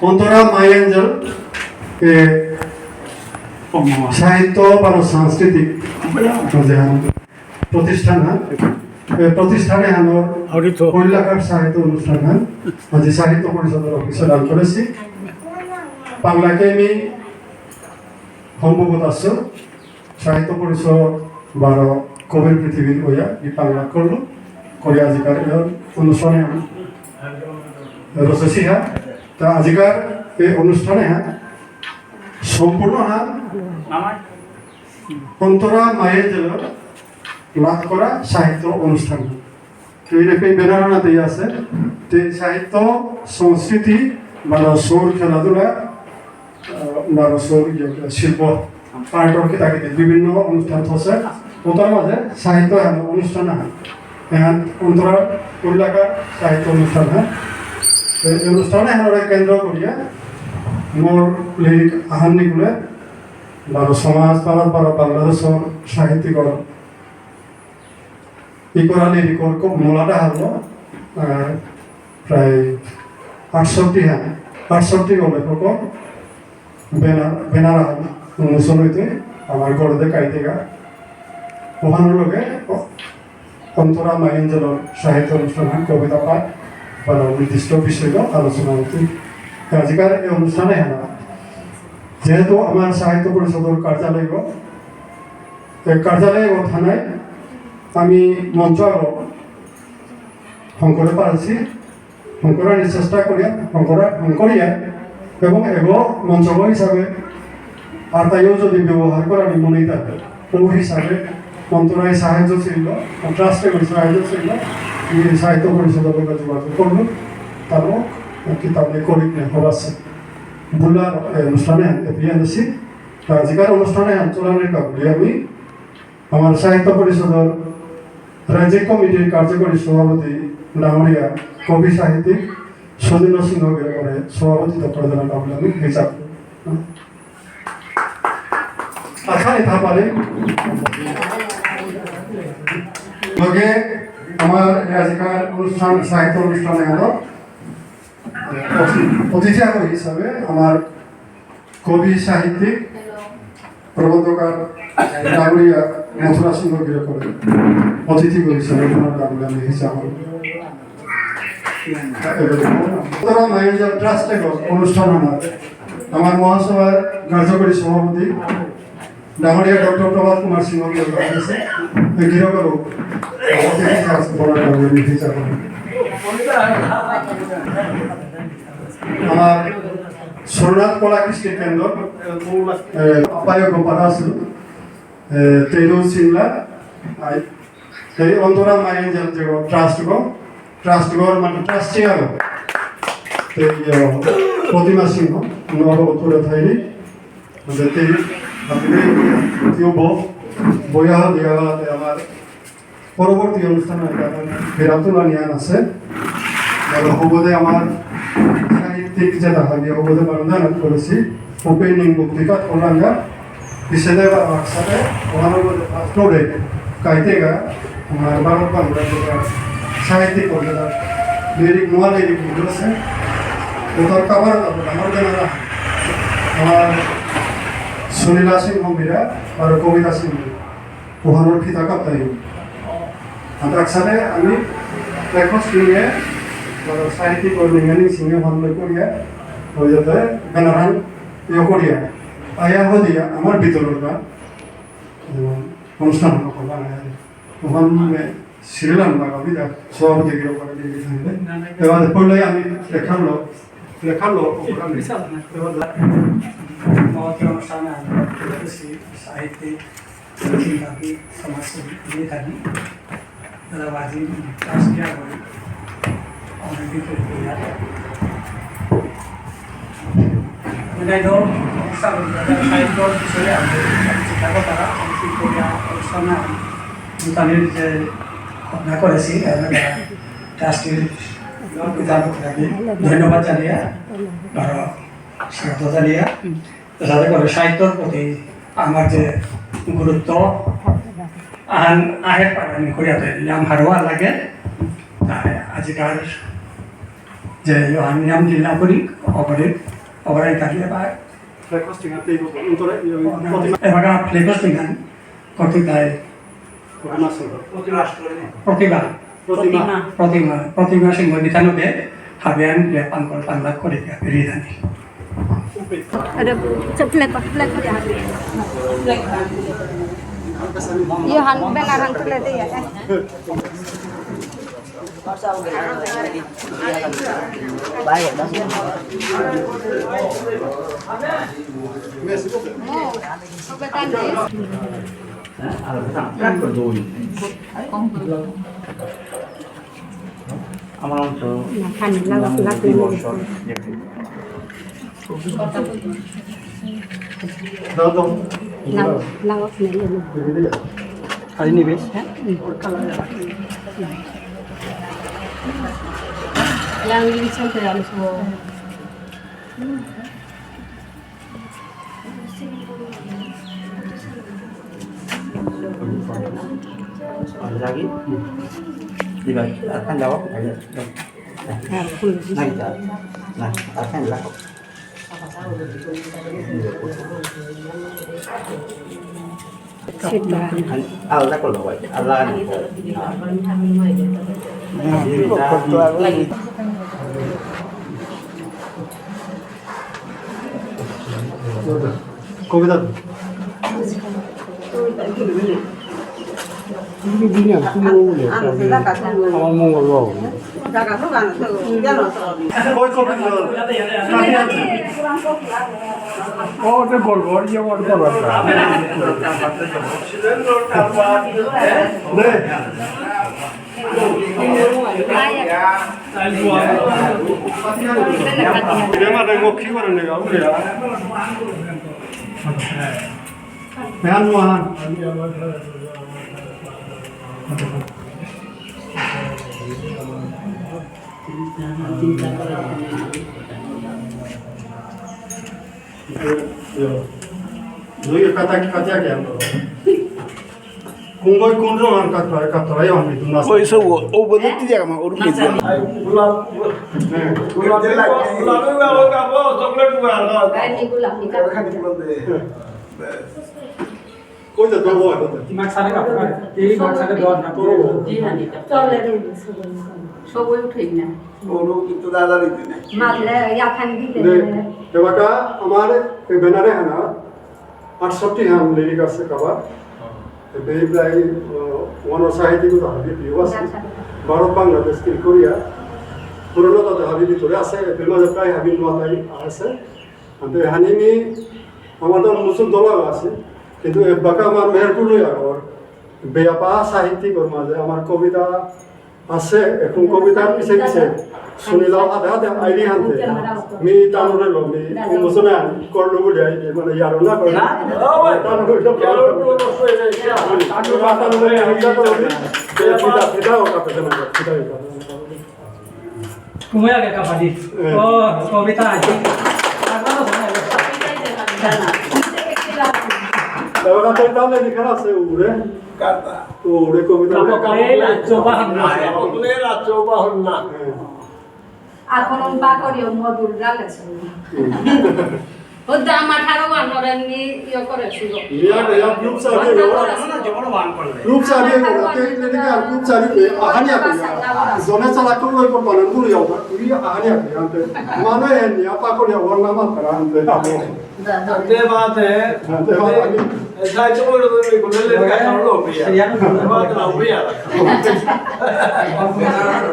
অন্তরা মাই Angel সাহিত্য বা সাংস্কৃতিক প্রতিষ্ঠান প্রতিষ্ঠানে আমার কৈলাঘাট সাহিত্য অনুষ্ঠান আজি সাহিত্য পরিষদের অফিসে দান করেছি বাংলাকে আমি সম্ভবত আছো সাহিত্য পরিষদ 12 কবির পৃথিবীর হইয়া এই বাংলা করলো করে আজিকার অনুষ্ঠানে রসিহা তা আজিকার এই অনুষ্ঠানে সম্পূর্ণ অন্তরা মায়ের জেলার লাভ করা সাহিত্য অনুষ্ঠান তো এরকম বেনারনাতে আছে তো সাহিত্য সংস্কৃতি বা সৌর খেলাধুলা বা সৌর শিল্প পার্টর কিতাকে বিভিন্ন অনুষ্ঠান আছে ওটার মাঝে সাহিত্য অনুষ্ঠান অন্তরা কৈলাঘাট সাহিত্য অনুষ্ঠান এই অনুষ্ঠানে আমরা কেন্দ্র করিয়া মোর লিরিক আহানিগুলো বারো সমাজ পাড়া বাংলাদেশের সাহিত্যিকর ই করা লিরিকর মূলাটা হলো প্রায় 68 লেখক বেনারা উন্মোচন হইতে আমার গড়দে কাইতেগা ওখানোর লগে অন্তরা মাই এঞ্জেলের সাহিত্য অনুষ্ঠান কবিতা পাঠ বা নির্দিষ্ট বিষয় আলোচনা হতে আজিকার এই অনুষ্ঠানে যেহেতু আমার সাহিত্য পরিষদের কার্যালয় ও থানায় আমি মঞ্চ আরো শঙ্করে পারছি শঙ্করের চেষ্টা করিয়া শঙ্করিয়া এবং এগো মঞ্চক হিসাবে আর তাইও যদি ব্যবহার করার মনে থাকে ও হিসাবে অন্তরায় সাহায্য ছিল ট্রাস্টে সাহায্য ছিল সাহিত্য পরিষদের যোগাযোগ করল তারও কিতাবে করি হবাছে বুলার অনুষ্ঠানে আনছি আজিকার অনুষ্ঠানে আন্দোলনের কাবুলি আমি আমার সাহিত্য পরিষদের রাজ্যিক কমিটির কার্যকরী সভাপতি ডাঙরিয়া কবি সাহিত্যিক সদীন সিংহ করে সভাপতিত্ব প্রদানের কাবুলি আমি হিসাব আশা এটা পারে লগে আমার আজিকার অনুষ্ঠান সাহিত্য অনুষ্ঠানে হলো অতিথি হিসাবে আমার কবি সাহিত্যিক প্রবন্ধকার ডাঙরিয়া মথুরা সিংহ করে অতিথি হিসাবে আমি হিসাব ট্রাস্টে অনুষ্ঠান আমার মহাসভার কার্যকরী সভাপতি ডাঙরিয়া ডক্টর প্রভাত কুমার সিংহ আছে গৃহকর আমার সোমনাথ কলা কৃষ্টি কেন্দ্র আপায় গোপালা আছিল তেরু সিংলা এই অন্তরা মাই এঞ্জেল যে ট্রাস্ট মানে ট্রাস্টি আৰু প্ৰতিমা সিংহ নবগতুরে থাইনি যেতে বইয়া দিয়া আমার পরবর্তী অনুষ্ঠানে ফেরাতুলা নিয়ান আছে হবদে আমার সাহিত্যিক যে দাহাবি হবদে বারুদান করেছি ওপেনিং বক্তৃতা করলাঙ্গা পিছনে বা একসাথে ওনার মধ্যে ফার্স্টে কাইতেগা আমার ভারত বাংলা সাহিত্যিক কবিতা লিরিক নোয়া লিরিক আছে ওটার কাবার আমার জানা আমার সুনীলা সিংহ মীরা আর কবিতা সিংহ ওখানোর ফিতা কাপ্তাই আর একসাথে আমি লেখক সিংহে সাহিত্যিক লিঙ্গানি সিংহে ভালো করিয়া হয়ে যেতে বেনারান ইয়ে করিয়া আয়া দিয়া আমার ভিতরের গান অনুষ্ঠান ওখানে সিরিলাম বা কবিতা সভাপতি গিয়ে করে দিয়ে থাকবে এবার পড়লে আমি লেখালো অনুষ্ঠানে সাহিত্যিক চিন্তাকে সমাজসেবী দিয়ে থাকি তারা বাজি চাষ দেওয়া করি অনেক দিকে সাহিত্য বিষয়ে চিন্তা তারা অনুষ্ঠানে তাদের যে ঘটনা করেছি ট্রাস্টির ধন্যবাদ জানিয়ে আরো স্বাগত জানিয়ে যাতে করে সাহিত্যর প্রতি আমার যে গুরুত্ব আহে পারানি করিয়াতে নাম হারোয়া লাগে আজিকার je yohan yang dilapuri operai kali apa Breakfast dengan teh untuk roti maka flavor dengan kopi tay masuk. protima sing di tanu be habian dia pangkol panglat ko dia beri tadi Ada flag dia. Iya han benar han flag ya. Baik dah. আমার অংশ Makan lawak দুই বছর Dato. lawak ni lu. Hari ni bes. Yang ini sampai dalam semua. ada lagi dibagi akan jawab aja nah kita nah akan jawab Sudah. Allah kalau baik Allah lagi কবিতা কই কবিতা ওটা বলবো ইয়ে বলবো 네. 내가 내가 키우는 내가 우리야. 매한무한. 너희 까딱까딱이 안 거. 공부의 공정한 까딱까딱이 안 믿음 나서. Ôi sao ô bữa nước tí mà ô đúng gì vậy? 거기다 더 먹어야 돼. 막 사는 거 이 막 사는 거 সবই উঠে না Ô কিন্তু দাদা রইতে না। মারলে ইয়া খান দিতে 네. 대화가 আমার এই ব্যানারে হানা 68 হাম লিরিক আছে কভার এই প্রায় ওয়ান সাহিত্যিক হাবি পিও আছে ভারত বাংলাদেশ কি কোরিয়া পুরনো তো হাবি ভিতরে আছে ফিল্মে প্রায় হাবি নোয়াই আছে আন্তে হানিমি আমাদের মুসুল দলা আছে কিন্তু বাকা আমার মেহেরপুর লই আগর বেয়াপা সাহিত্যিকর মাঝে আমার কবিতা আছে এখন কবিতার পিছে পিছে শুনিলাম আধা আধা আইডি হানতে মি তানুরে লো মি মুসনা করলো বলে আই মানে ইয়ারো না করে তানুরে সব তানুরে হাইজা করে ফিদা ফিদা ও কাপে না ফিদা কুমার আগে কাপাদি ও কবিতা আছে Ahora estoy dando mi cara se ure. Kata. Ure কবিতা coba hamna Lela coba honna. এখন বাকরিও মধুর রালেছে ও দামা ঠারো বানরে নি ইয়ে করেছিল মিয়া মিয়া গ্রুপ সাথে গ্রুপ সাথে ওকে লেনে কে গ্রুপ সাথে আহানি আপনি জনে চালা কোন লই কোন বানান গুলো যাও উই আহানি আপনি আনতে মানে নি আপা করে ওরনা মাত্রা আনতে আপনি Det var det. det var det. Sai coba lu kunde le ka tolo pia. Sería Det var det la pia.